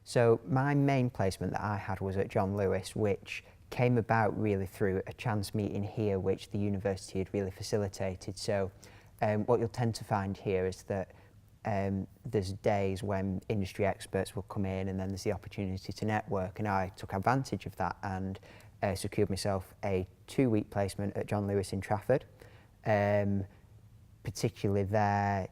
So my main placement that I had was at John Lewis, which came about really through a chance meeting here which the university had really facilitated. So what you'll tend to find here is that there's days when industry experts will come in, and then there's the opportunity to network, and I took advantage of that and secured myself a 2-week placement at John Lewis in Trafford. Particularly there,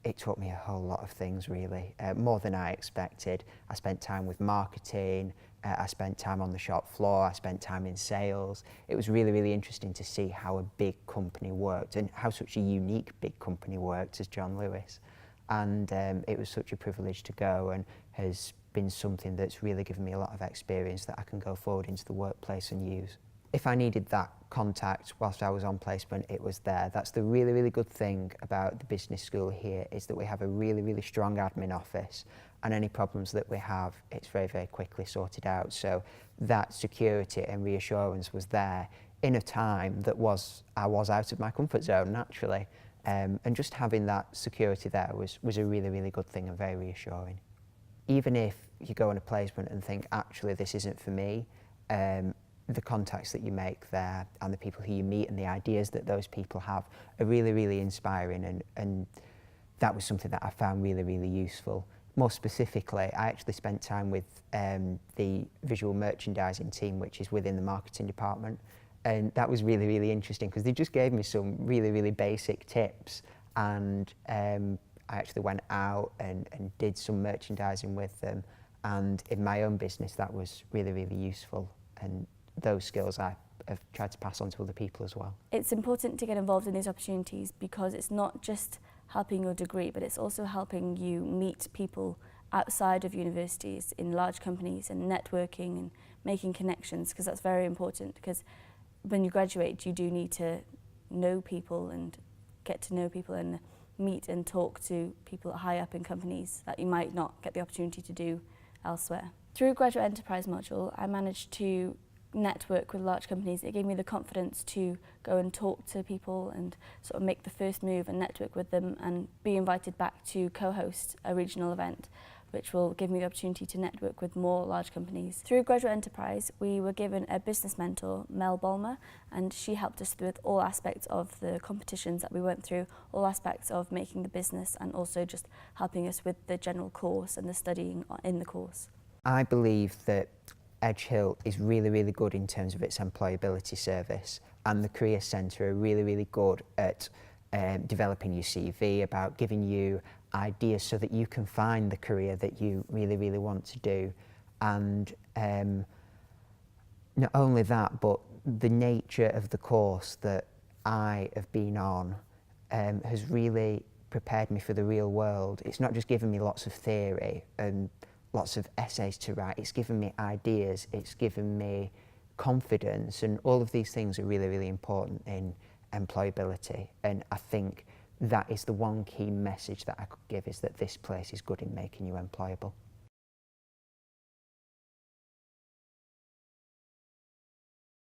it taught me a whole lot of things really, more than I expected. I spent time with marketing, I spent time on the shop floor, I spent time in sales. It was really, really interesting to see how a big company worked and how such a unique big company worked as John Lewis. And it was such a privilege to go, and has been something that's really given me a lot of experience that I can go forward into the workplace and use. If I needed that contact whilst I was on placement, it was there. That's the really, really good thing about the business school here, is that we have a really, really strong admin office, and any problems that we have, it's very, very quickly sorted out. So that security and reassurance was there in a time that I was out of my comfort zone naturally. And just having that security there was a really, really good thing and very reassuring. Even if you go on a placement and think, actually, this isn't for me, the contacts that you make there and the people who you meet and the ideas that those people have are really, really inspiring, and that was something that I found really, really useful. More specifically, I actually spent time with the visual merchandising team, which is within the marketing department, and that was really, really interesting because they just gave me some really, really basic tips, and I actually went out and did some merchandising with them, and in my own business that was really, really useful, and those skills I have tried to pass on to other people as well. It's important to get involved in these opportunities because it's not just helping your degree, but it's also helping you meet people outside of universities in large companies and networking and making connections, because that's very important, because when you graduate you do need to know people and get to know people and meet and talk to people high up in companies that you might not get the opportunity to do elsewhere. Through Graduate Enterprise module, I managed to network with large companies. It gave me the confidence to go and talk to people and sort of make the first move and network with them and be invited back to co-host a regional event, which will give me the opportunity to network with more large companies. Through Graduate Enterprise, we were given a business mentor, Mel Bolmer, and she helped us with all aspects of the competitions that we went through, all aspects of making the business, and also just helping us with the general course and the studying in the course. I believe that Edge Hill is really, really good in terms of its employability service, and the Career Centre are really, really good at developing your CV, about giving you ideas so that you can find the career that you really, really want to do. And not only that, but the nature of the course that I have been on has really prepared me for the real world. It's not just given me lots of theory and lots of essays to write, it's given me ideas, it's given me confidence, and all of these things are really, really important in employability. And I think that is the one key message that I could give, is that this place is good in making you employable.